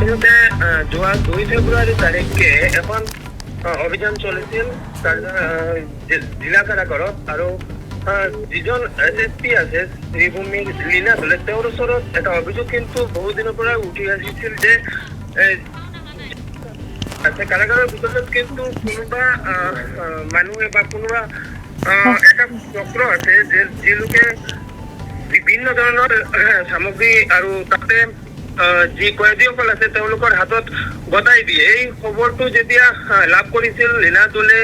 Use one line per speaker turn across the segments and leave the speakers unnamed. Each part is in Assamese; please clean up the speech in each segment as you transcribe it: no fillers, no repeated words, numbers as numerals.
আচলতে যোৱা 2 ফেব্ৰুৱাৰী তাৰিখে এখন অভিযান চলিছিল জিলা কাৰাগাৰত আৰু যিজন SSP আছে শ্ৰীভূমি লীনা দলে তেওঁৰ ওচৰত এটা অভিযোগ কিন্তু বহুদিনৰ পৰা উঠি আহিছিল যে কাৰাগাৰৰ ভিতৰত কিন্তু কোনোবা মানুহে বা কোনোবা এটা চক্ৰ আছে যে যিলোকে বিভিন্ন ধৰণৰ সামগ্ৰী আৰু তাতে যি কয়েদীসকল আছে তেওঁলোকৰ হাতত গতাই দিয়ে। এই খবৰটো যেতিয়া লাভ কৰিছিল লীনা দলে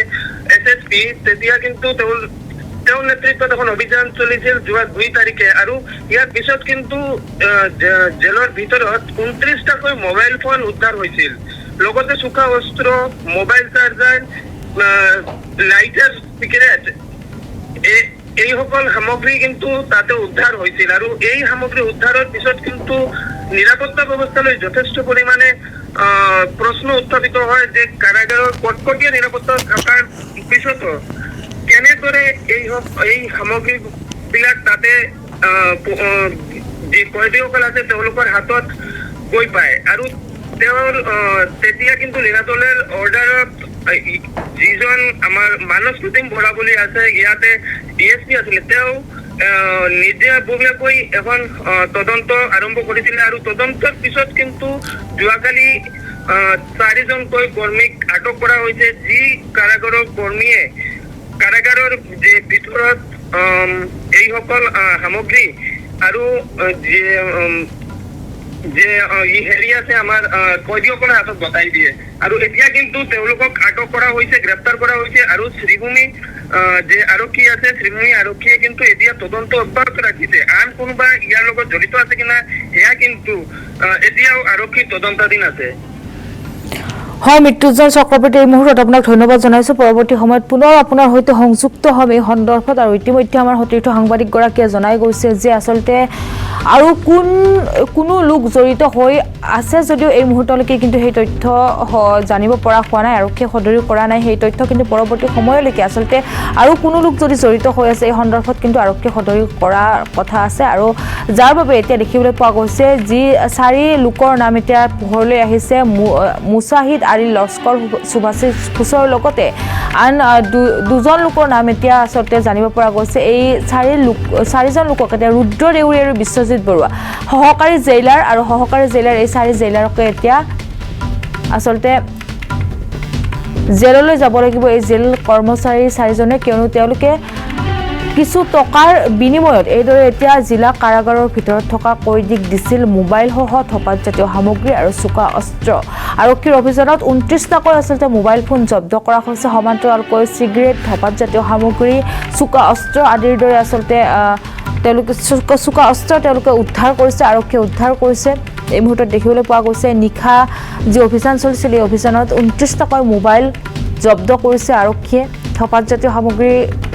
SSP তেতিয়া কিন্তু তেওঁৰ নেতৃত্বত এখন অভিযান চলিছিল যোৱা 2 তাৰিখে আৰু ইয়াৰ পিছত কিন্তু জেলৰ ভিতৰত 29টাকৈ মোবাইল ফোন উদ্ধাৰ হৈছিল, লগতে চোকা অস্ত্ৰ, মোবাইল চাৰ্জাৰ, লাইটাৰ, চিগাৰেট এই সকল সামগ্ৰী কিন্তু তাতে উদ্ধাৰ হৈছিল আৰু এই সামগ্ৰী উদ্ধাৰৰ পিছত কিন্তু নিৰাপত্তা ব্যৱস্থালৈ যথেষ্ট পৰিমাণে প্ৰশ্ন উত্থাপিত হয় যে কাৰাগাৰৰ কটকটীয়া নিৰাপত্তা থকাৰ পিছতো কেনেদৰে এই সামগ্ৰীবিলাক তাতে যি কয়েদীসকল আছে তেওঁলোকৰ হাতত গৈ পায় আৰু তেওঁৰ তেতিয়া কিন্তু লীনা দলেৰ অৰ্ডাৰত যিজন আমাৰ মানস প্ৰতীম বৰা বুলি আছে ইয়াতে DSP আছিলে তেওঁ নিজে ববীয়াকৈ এখন তদন্ত আৰম্ভ কৰিছিলে আৰু তদন্তৰ পিছত কিন্তু যোৱাকালি 4জনকৈ কৰ্মীক আটক কৰা হৈছে। যি কাৰাগাৰৰ কৰ্মীয়ে কাৰাগাৰৰ যে ভিতৰত এইসকল সামগ্ৰী আৰু যে হেৰি আছে আমাৰ কয়েদীসকলৰ হাতত গতাই দিয়ে আৰু এতিয়া কিন্তু তেওঁলোকক আটক কৰা হৈছে, গ্ৰেপ্তাৰ কৰা হৈছে আৰু শ্ৰীভূমি যে আৰক্ষী আছে শ্ৰীভূমি আৰক্ষীয়ে কিন্তু এতিয়া তদন্ত অব্যাহত ৰাখিছে। আন কোনোবা ইয়াৰ লগত জড়িত আছে কিনা সেয়া কিন্তু এতিয়াও আৰক্ষীৰ তদন্তাধীন আছে।
হয়, মৃত্যুঞ্জয় চক্ৰৱৰ্তী, এই মুহূৰ্তত আপোনাক ধন্যবাদ জনাইছোঁ। পৰৱৰ্তী সময়ত পুনৰ আপোনাৰ সৈতে সংযুক্ত হ'ম এই সন্দৰ্ভত। আৰু ইতিমধ্যে আমাৰ সতীৰ্থ সাংবাদিকগৰাকীয়ে জনাই গৈছে যে আচলতে আৰু কোনো লোক জড়িত হৈ আছে যদিও এই মুহূৰ্তলৈকে কিন্তু সেই তথ্য জানিব পৰা হোৱা নাই, আৰক্ষীয়ে সদৰি কৰা নাই সেই তথ্য, কিন্তু পৰৱৰ্তী সময়লৈকে আচলতে আৰু কোনো লোক যদি জড়িত হৈ আছে এই সন্দৰ্ভত কিন্তু আৰক্ষীয়ে সদৰি কৰাৰ কথা আছে। আৰু যাৰ বাবে এতিয়া দেখিবলৈ পোৱা গৈছে যি 4 লোকৰ নাম এতিয়া পোহৰলৈ আহিছে, মুছাহিদ আলী লস্কৰ, সুভাষিছ ঘোষৰ লগতে আন 2জন লোকৰ নাম এতিয়া আচলতে জানিব পৰা গৈছে। এই 4জন লোকক এতিয়া ৰুদ্ৰ দেউৰী আৰু বিশ্বজিৎ বৰুৱা সহকাৰী জেইলাৰ আৰু সহকাৰী জেইলাৰ এই 4 জেইলাৰকে এতিয়া আচলতে জেললৈ যাব লাগিব এই জেল কৰ্মচাৰী 4জনে, কিয়নো তেওঁলোকে কিছু টকাৰ বিনিময়ত এইদৰে এতিয়া জিলা কাৰাগাৰৰ ভিতৰত থকা কয়দীক দিছিল মোবাইলসহ ধঁপাতজাতীয় সামগ্ৰী আৰু চোকা অস্ত্ৰ। আৰক্ষীৰ অভিযানত 29টাকৈ আচলতে মোবাইল ফোন জব্দ কৰা হৈছে, সমান্তৰালকৈ চিগাৰেট, ধঁপাতজাতীয় সামগ্ৰী, চোকা অস্ত্ৰ আদিৰ দৰে আচলতে তেওঁলোকে চোকা অস্ত্ৰ তেওঁলোকে উদ্ধাৰ কৰিছে, আৰক্ষীয়ে উদ্ধাৰ কৰিছে। এই মুহূৰ্তত দেখিবলৈ পোৱা গৈছে নিশা যি অভিযান চলিছিল এই অভিযানত 29টাকৈ মোবাইল জব্দ কৰিছে আৰক্ষীয়ে, ধঁপাতজাতীয় সামগ্ৰী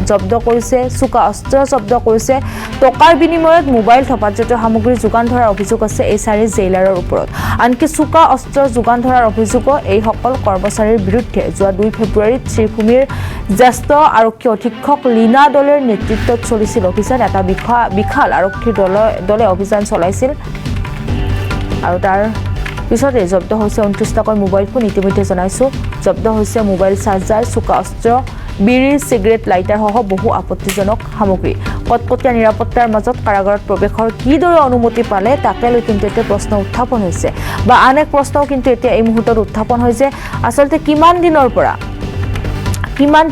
জব্দ কৰিছে, চোকা অস্ত্ৰ জব্দ কৰিছে। টকাৰ বিনিময়ত মোবাইল, ধঁপাতজাতীয় সামগ্ৰী যোগান ধৰাৰ অভিযোগ আছে এই 4 জেইলাৰৰ ওপৰত। আনকি চোকা অস্ত্ৰ যোগান ধৰাৰ অভিযোগো এইসকল কৰ্মচাৰীৰ বিৰুদ্ধে। যোৱা 2 ফেব্ৰুৱাৰীত শ্ৰীভূমিৰ জ্যেষ্ঠ আৰক্ষী অধীক্ষক লীনা দলেৰ নেতৃত্বত চলিছিল অভিযান। এটা বিশাল আৰক্ষীৰ দলে অভিযান চলাইছিল আৰু তাৰ পিছতে জব্দ হৈছে 29টাকৈ মোবাইল ফোন। ইতিমধ্যে জনাইছোঁ জব্দ হৈছে মোবাইল চাৰ্জাৰ, চোকা অস্ত্ৰ, বিড়ি, চিগাৰেট, লাইটাৰসহ বহু আপত্তিজনক সামগ্ৰী। কটকটীয়া নিৰাপত্তাৰ মাজত কাৰাগাৰত প্ৰৱেশৰ কিদৰে অনুমতি পালে তাকে লৈ কিন্তু এতিয়া প্ৰশ্ন উত্থাপন হৈছে, বা আন এক প্ৰশ্নও কিন্তু এতিয়া এই মুহূৰ্তত উত্থাপন হৈছে আচলতে কিমান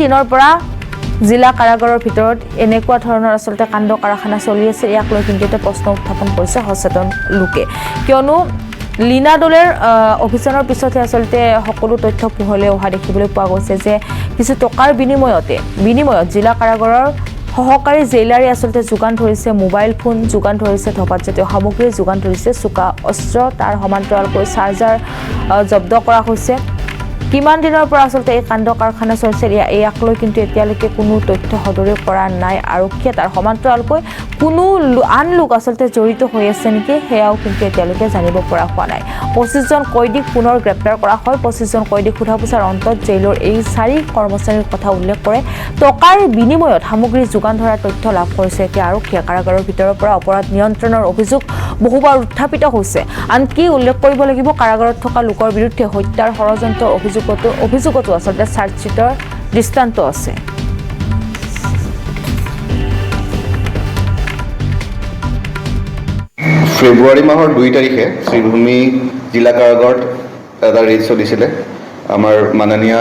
দিনৰ পৰা জিলা কাৰাগাৰৰ ভিতৰত এনেকুৱা ধৰণৰ আচলতে কাণ্ড কাৰখানা চলি আছে, ইয়াক লৈ কিন্তু এতিয়া প্ৰশ্ন উত্থাপন কৰিছে সচেতন লোকে, কিয়নো লীনা দলেৰ অভিযানৰ পিছতে আচলতে সকলো তথ্য পোহৰলৈ অহা দেখিবলৈ পোৱা গৈছে যে কিছু টকাৰ বিনিময়ত জিলা কাৰাগাৰৰ সহকাৰী জেইলাৰে আচলতে যোগান ধৰিছে মোবাইল ফোন, যোগান ধৰিছে ধঁপাতজাতীয় সামগ্ৰী, যোগান ধৰিছে চোকা অস্ত্ৰ, তাৰ সমান্তৰালকৈ চাৰ্জাৰ জব্দ কৰা হৈছে। কিমান দিনৰ পৰা আচলতে এই কাণ্ড কাৰখানা চলিছিল ইয়াক লৈ কিন্তু এতিয়ালৈকে কোনো তথ্য সদৰি কৰা নাই আৰক্ষীয়ে তাৰ সমান্তৰালকৈ কোনো আন লোক আচলতে জড়িত হৈ আছে নেকি সেয়াও কিন্তু এতিয়ালৈকে জানিব পৰা হোৱা নাই 25জন কয়দীক পুনৰ গ্ৰেপ্তাৰ কৰা হয় 25জন কয়দীক সোধা পোছাৰ অন্তত জেইলৰ এই 4 কৰ্মচাৰীৰ কথা উল্লেখ কৰে টকাৰ বিনিময়ত সামগ্ৰী যোগান ধৰাৰ তথ্য লাভ কৰিছে এতিয়া আৰক্ষীয়ে কাৰাগাৰৰ ভিতৰৰ পৰা অপৰাধ নিয়ন্ত্ৰণৰ অভিযোগ বহুবাৰ উত্থাপিত হৈছে আনকি উল্লেখ কৰিব লাগিব কাৰাগাৰত থকা লোকৰ বিৰুদ্ধে হত্যাৰ ষড়যন্ত্ৰৰ অভিযোগতো আচলতে চাৰ্জশ্বিটৰ দৃষ্টান্ত আছে
ফেব্ৰুৱাৰী মাহৰ 2 তাৰিখে শ্ৰীভূমি জিলা কাৰাগাৰত এটা ৰেড চলিছিলে আমাৰ মাননীয়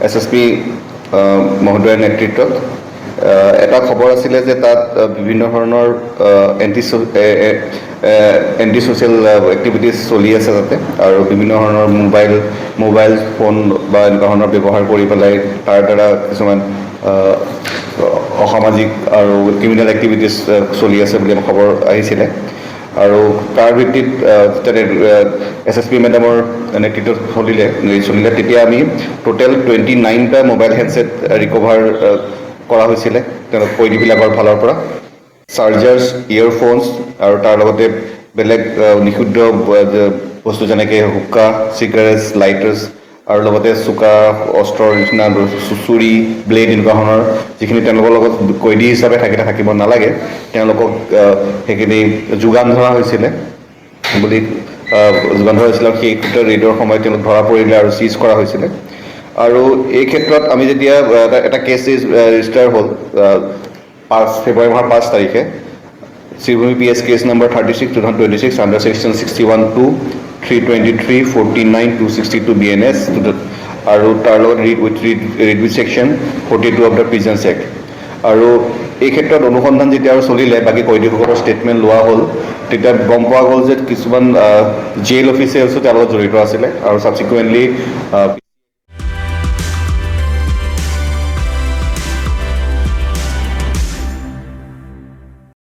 এছএছপি মহোদয়ৰ নেতৃত্বত এটা খবৰ আছিলে যে তাত বিভিন্ন ধৰণৰ এণ্টি ছ'চিয়েল এক্টিভিটিজ চলি আছে তাতে আৰু বিভিন্ন ধৰণৰ মোবাইল ফোন বা এনেকুৱা ধৰণৰ ব্যৱহাৰ কৰি পেলাই তাৰ দ্বাৰা কিছুমান অসামাজিক আৰু ক্ৰিমিনেল এক্টিভিটিজ চলি আছে বুলি খবৰ আহিছিলে আৰু তাৰ ভিত্তিত এছএছপি মেডামৰ নেতৃত্বত চলিলে তেতিয়া আমি টোটেল 29টা মোবাইল হেণ্ডছেট ৰিকভাৰ কৰা হৈছিলে তেওঁলোক কয়দীবিলাকৰ ফালৰ পৰা চাৰ্জাৰ্ছ ইয়েৰফোনছ আৰু তাৰ লগতে বেলেগ নিষিদ্ধ বস্তু যেনেকৈ হুক্কা চিগাৰেটছ লাইটাৰ্ছ আৰু লগতে চোকা অস্ত্ৰৰ নিচিনা চুচুৰি ব্লেড এনেকুৱা ধৰণৰ যিখিনি তেওঁলোকৰ লগত কয়দী হিচাপে থাকিব নালাগে তেওঁলোকক সেইখিনি যোগান ধৰা হৈছিলে বুলি যোগান ধৰা হৈছিলে সেই ক্ষেত্ৰত ৰেডৰ সময়ত তেওঁলোক ধৰা পৰিলে আৰু চিজ কৰা হৈছিলে আৰু এই ক্ষেত্ৰত আমি যেতিয়া এটা কেছ ৰেজিষ্টাৰ হ'ল ফেব্ৰুৱাৰী মাহৰ 5 তাৰিখে Sribhumi PS case number 36/2026 under section 61(2) 323, 49, 262 BNS আৰু তাৰ লগত read with section 42 of the Prisons Act আৰু এই ক্ষেত্ৰত অনুসন্ধান যেতিয়া আৰু চলিলে বাকী কয়দীসকলৰ ষ্টেটমেণ্ট লোৱা হ'ল তেতিয়া গম পোৱা গ'ল যে কিছুমান জেইল অফিচাৰ্ছো তেওঁলোকৰ জড়িত আছিলে আৰু ছাবচিকুৱেণ্টলি